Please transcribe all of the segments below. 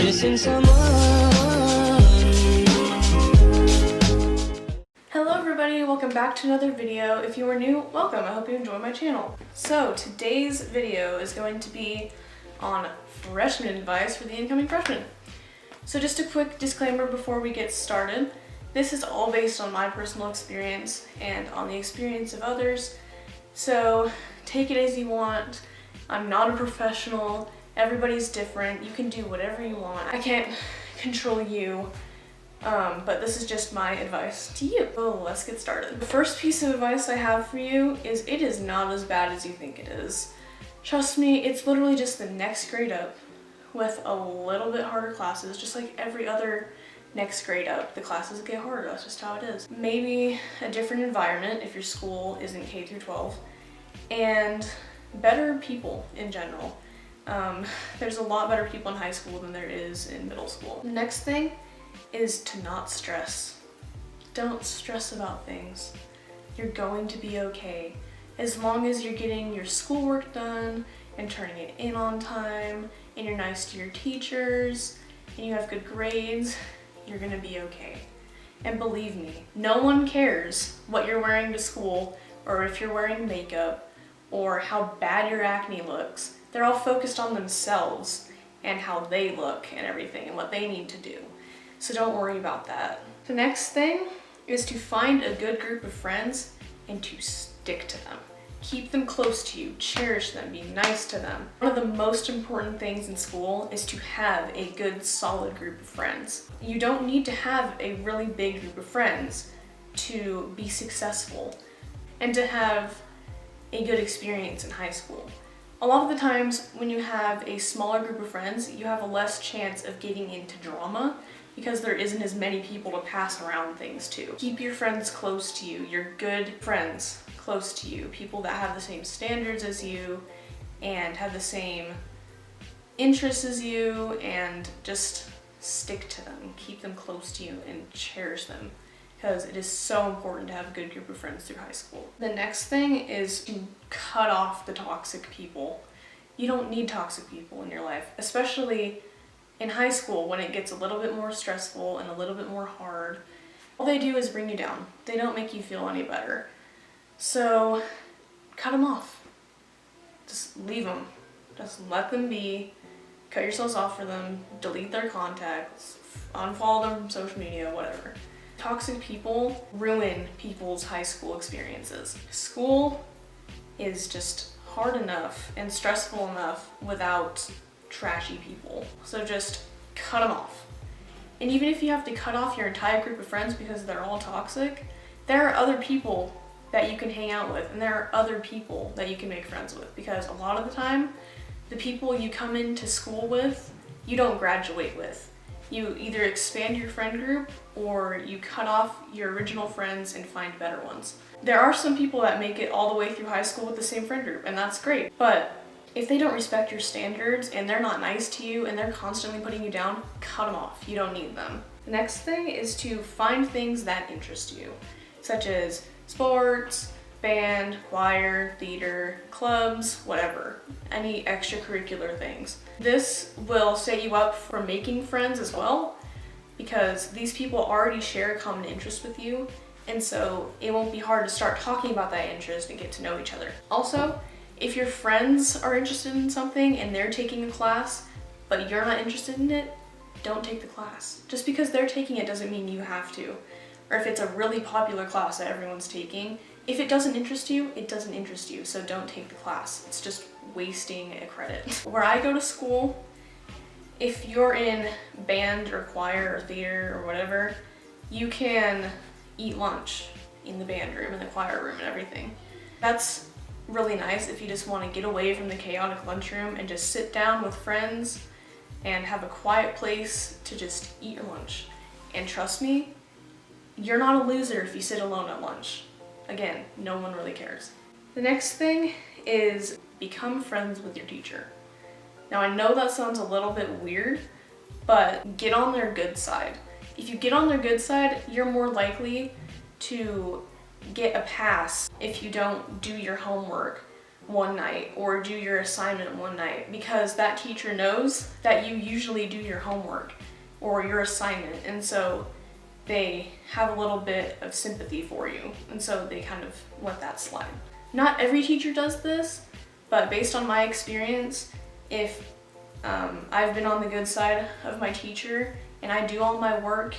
missing someone. Hello everybody, welcome back to another video. If you are new, welcome. I hope you enjoy my channel. So today's video is going to be on freshman advice for the incoming freshmen. So just a quick disclaimer before we get started. This is all based on my personal experience and on the experience of others. So take it as you want. I'm not a professional. Everybody's different. You can do whatever you want. I can't control you. But this is just my advice to you. So let's get started. The first piece of advice I have for you is it is not as bad as you think it is. Trust me, it's literally just the next grade up with a little bit harder classes, just like every other next grade up. The classes get harder, that's just how it is. Maybe a different environment if your school isn't K through 12, and better people in general. There's a lot better people in high school than there is in middle school. The next thing is to not stress. Don't stress about things. You're going to be okay. As long as you're getting your schoolwork done and turning it in on time, and you're nice to your teachers, and you have good grades, you're gonna be okay. And believe me, no one cares what you're wearing to school, or if you're wearing makeup, or how bad your acne looks. They're all focused on themselves and how they look and everything and what they need to do. So don't worry about that. The next thing is to find a good group of friends and to stick to them. Keep them close to you, cherish them, be nice to them. One of the most important things in school is to have a good, solid group of friends. You don't need to have a really big group of friends to be successful and to have a good experience in high school. A lot of the times when you have a smaller group of friends, you have a less chance of getting into drama because there isn't as many people to pass around things to. Keep your friends close to you, your good friends close to you, people that have the same standards as you and have the same interests as you, and just stick to them, keep them close to you and cherish them, because it is so important to have a good group of friends through high school. The next thing is to cut off the toxic people. You don't need toxic people in your life, especially in high school when it gets a little bit more stressful and a little bit more hard. All they do is bring you down. They don't make you feel any better. So cut them off. Just leave them. Just let them be. Cut yourselves off for them. Delete their contacts. Unfollow them from social media, whatever. Toxic people ruin people's high school experiences. School is just hard enough and stressful enough without trashy people. So just cut them off. And even if you have to cut off your entire group of friends because they're all toxic, there are other people that you can hang out with, and there are other people that you can make friends with, because a lot of the time, the people you come into school with, you don't graduate with. You either expand your friend group or you cut off your original friends and find better ones. There are some people that make it all the way through high school with the same friend group, and that's great. But if they don't respect your standards and they're not nice to you and they're constantly putting you down, cut them off. You don't need them. The next thing is to find things that interest you, such as sports, band, choir, theater, clubs, whatever, any extracurricular things. This will set you up for making friends as well, because these people already share a common interest with you, and so it won't be hard to start talking about that interest and get to know each other. Also, if your friends are interested in something and they're taking a class, but you're not interested in it, don't take the class. Just because they're taking it doesn't mean you have to. Or if it's a really popular class that everyone's taking, if it doesn't interest you, it doesn't interest you, so don't take the class. It's just wasting a credit. Where I go to school, if you're in band or choir or theater or whatever, you can eat lunch in the band room and the choir room and everything. That's really nice if you just want to get away from the chaotic lunchroom and just sit down with friends and have a quiet place to just eat your lunch. And trust me, you're not a loser if you sit alone at lunch. Again, no one really cares. The next thing is become friends with your teacher. Now I know that sounds a little bit weird, but get on their good side. If you get on their good side, you're more likely to get a pass if you don't do your homework one night or do your assignment one night, because that teacher knows that you usually do your homework or your assignment, and so they have a little bit of sympathy for you, and so they kind of let that slide. Not every teacher does this, but based on my experience, if I've been on the good side of my teacher and I do all my work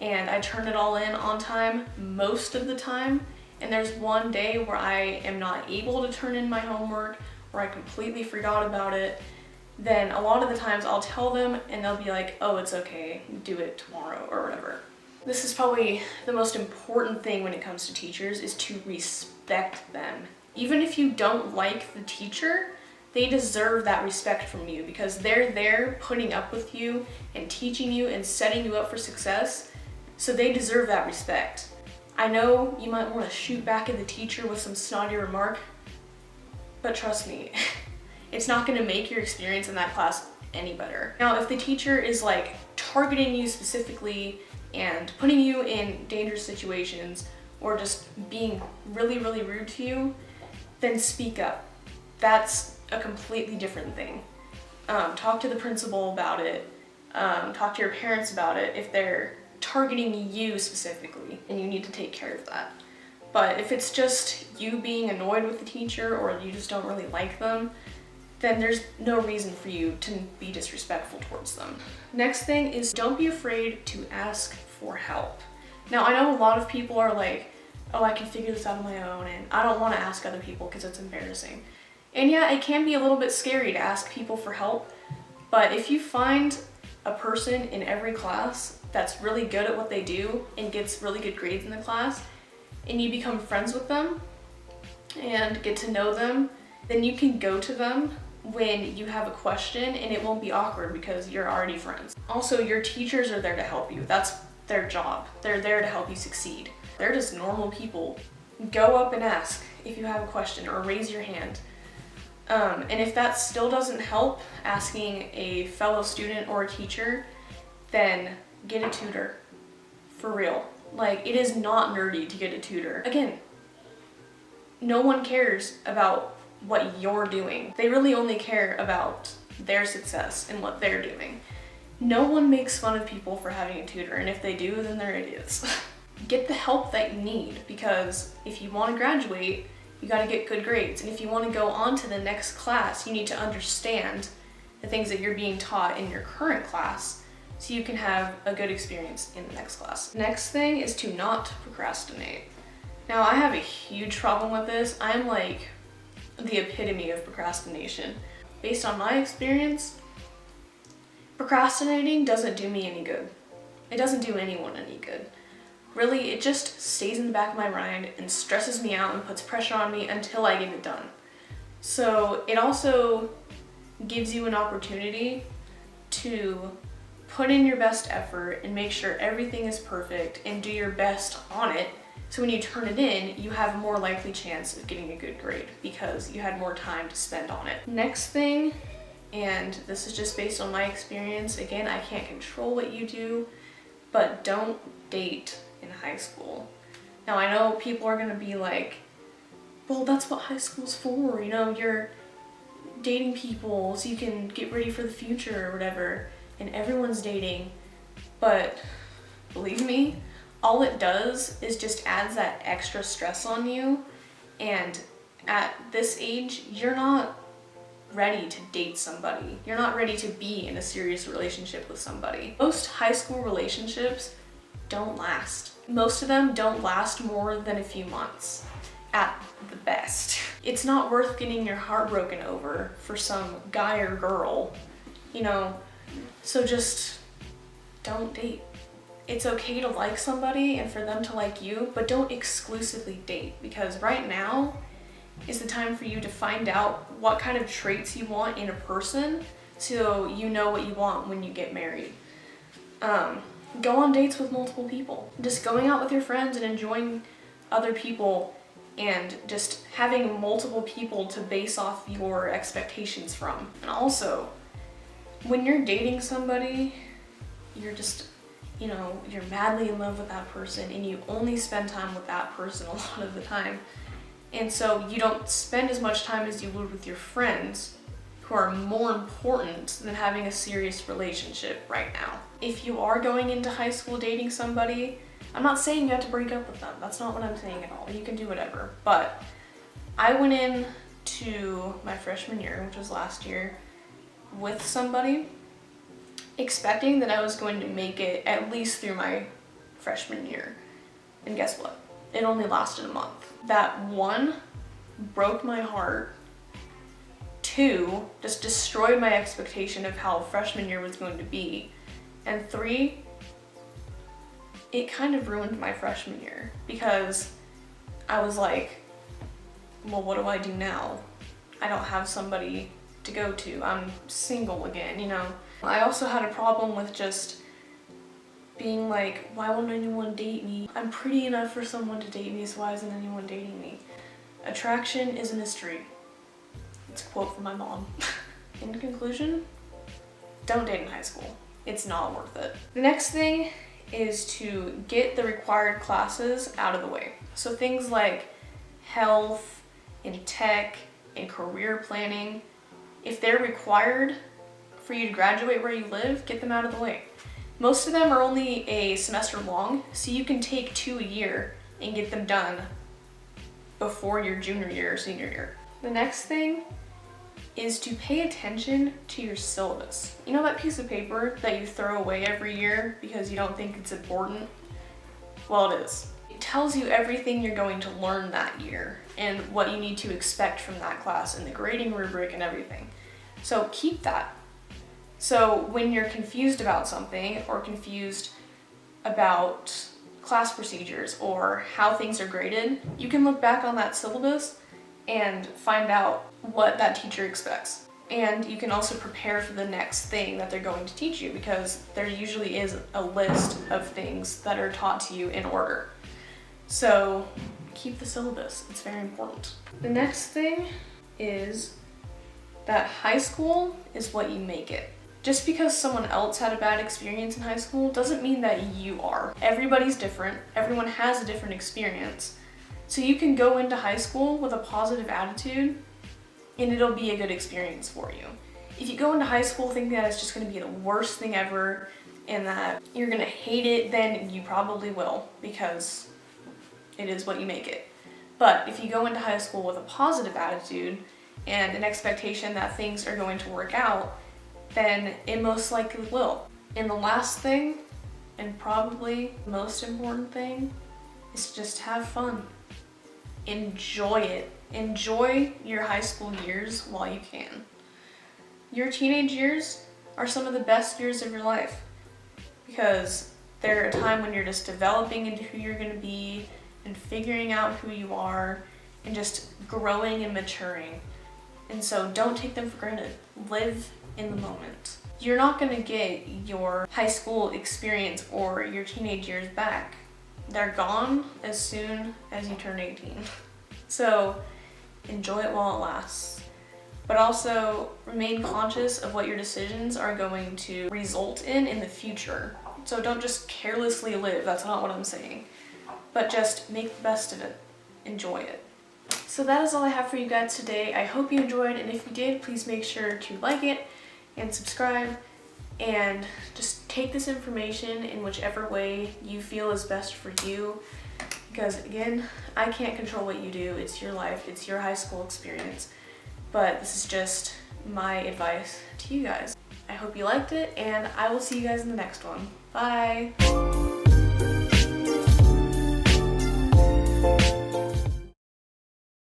and I turn it all in on time most of the time, and there's one day where I am not able to turn in my homework or I completely forgot about it, then a lot of the times I'll tell them and they'll be like, oh, it's okay, do it tomorrow or whatever. This is probably the most important thing when it comes to teachers, is to respect them. Even if you don't like the teacher, they deserve that respect from you, because they're there putting up with you and teaching you and setting you up for success, so they deserve that respect. I know you might want to shoot back at the teacher with some snotty remark, but trust me, it's not going to make your experience in that class any better. Now, if the teacher is like targeting you specifically and putting you in dangerous situations or just being really, really rude to you, then speak up. That's a completely different thing. Talk to the principal about it. Talk to your parents about it if they're targeting you specifically, and you need to take care of that. But if it's just you being annoyed with the teacher or you just don't really like them, then there's no reason for you to be disrespectful towards them. Next thing is, don't be afraid to ask for help. Now, I know a lot of people are like, oh, I can figure this out on my own, and I don't want to ask other people because it's embarrassing. And yeah, it can be a little bit scary to ask people for help, but if you find a person in every class that's really good at what they do and gets really good grades in the class, and you become friends with them and get to know them, then you can go to them when you have a question and it won't be awkward because you're already friends. Also, your teachers are there to help you. That's their job. They're there to help you succeed. They're just normal people. Go up and ask if you have a question or raise your hand. And if that still doesn't help, asking a fellow student or a teacher, then get a tutor. For real. Like, it is not nerdy to get a tutor. Again, no one cares about what you're doing. They really only care about their success and what they're doing. No one makes fun of people for having a tutor, and if they do, then they're idiots. Get the help that you need, because if you want to graduate, you got to get good grades. And if you want to go on to the next class, you need to understand the things that you're being taught in your current class so you can have a good experience in the next class. Next thing is to not procrastinate. Now, I have a huge problem with this. I'm like the epitome of procrastination. Based on my experience, procrastinating doesn't do me any good. It doesn't do anyone any good. Really, it just stays in the back of my mind and stresses me out and puts pressure on me until I get it done. So it also gives you an opportunity to put in your best effort and make sure everything is perfect and do your best on it. So when you turn it in, you have a more likely chance of getting a good grade because you had more time to spend on it. Next thing, and this is just based on my experience, again, I can't control what you do, but don't date in high school. Now, I know people are gonna be like, well, that's what high school's for, you know, you're dating people so you can get ready for the future or whatever, and everyone's dating, but believe me, all it does is just adds that extra stress on you, and at this age, you're not ready to date somebody. You're not ready to be in a serious relationship with somebody. Most high school relationships don't last. Most of them don't last more than a few months at the best. It's not worth getting your heart broken over for some guy or girl, you know, so just don't date. It's okay to like somebody and for them to like you, but don't exclusively date, because right now is the time for you to find out what kind of traits you want in a person so you know what you want when you get married. Go on dates with multiple people. Just going out with your friends and enjoying other people and just having multiple people to base off your expectations from. And also, when you're dating somebody, you're just, you know, you're madly in love with that person and you only spend time with that person a lot of the time. And so you don't spend as much time as you would with your friends, who are more important than having a serious relationship right now. If you are going into high school dating somebody, I'm not saying you have to break up with them. That's not what I'm saying at all. You can do whatever. But I went in to my freshman year, which was last year, with somebody, expecting that I was going to make it at least through my freshman year. And guess what? It only lasted a month. That, one, broke my heart. Two, just destroyed my expectation of how freshman year was going to be. And three, it kind of ruined my freshman year, because I was like, well, what do I do now? I don't have somebody to go to. I'm single again, you know? I also had a problem with just being like, why won't anyone date me? I'm pretty enough for someone to date me, so why isn't anyone dating me? Attraction is a mystery. It's a quote from my mom. In conclusion, don't date in high school. It's not worth it. The next thing is to get the required classes out of the way. So things like health and tech and career planning, if they're required for you to graduate where you live, get them out of the way. Most of them are only a semester long, so you can take 2 a year and get them done before your junior year or senior year. The next thing is to pay attention to your syllabus. You know that piece of paper that you throw away every year because you don't think it's important? Well, it is. It tells you everything you're going to learn that year and what you need to expect from that class and the grading rubric and everything. So keep that. So when you're confused about something, or confused about class procedures or how things are graded, you can look back on that syllabus and find out what that teacher expects. And you can also prepare for the next thing that they're going to teach you, because there usually is a list of things that are taught to you in order. So keep the syllabus, it's very important. The next thing is that high school is what you make it. Just because someone else had a bad experience in high school doesn't mean that you are. Everybody's different, everyone has a different experience. So you can go into high school with a positive attitude and it'll be a good experience for you. If you go into high school thinking that it's just gonna be the worst thing ever and that you're gonna hate it, then you probably will, because it is what you make it. But if you go into high school with a positive attitude and an expectation that things are going to work out, then it most likely will. And the last thing, and probably the most important thing, is just have fun. Enjoy it. Enjoy your high school years while you can. Your teenage years are some of the best years of your life, because they're a time when you're just developing into who you're going to be and figuring out who you are and just growing and maturing. And so don't take them for granted. Live in the moment. You're not going to get your high school experience or your teenage years back. They're gone as soon as you turn 18. So enjoy it while it lasts. But also remain conscious of what your decisions are going to result in the future. So don't just carelessly live, that's not what I'm saying. But just make the best of it. Enjoy it. So that is all I have for you guys today. I hope you enjoyed, and if you did, please make sure to like it and subscribe, and just take this information in whichever way you feel is best for you, because again, I can't control what you do. It's your life, it's your high school experience, but this is just my advice to you guys. I hope you liked it, and I will see you guys in the next one. Bye!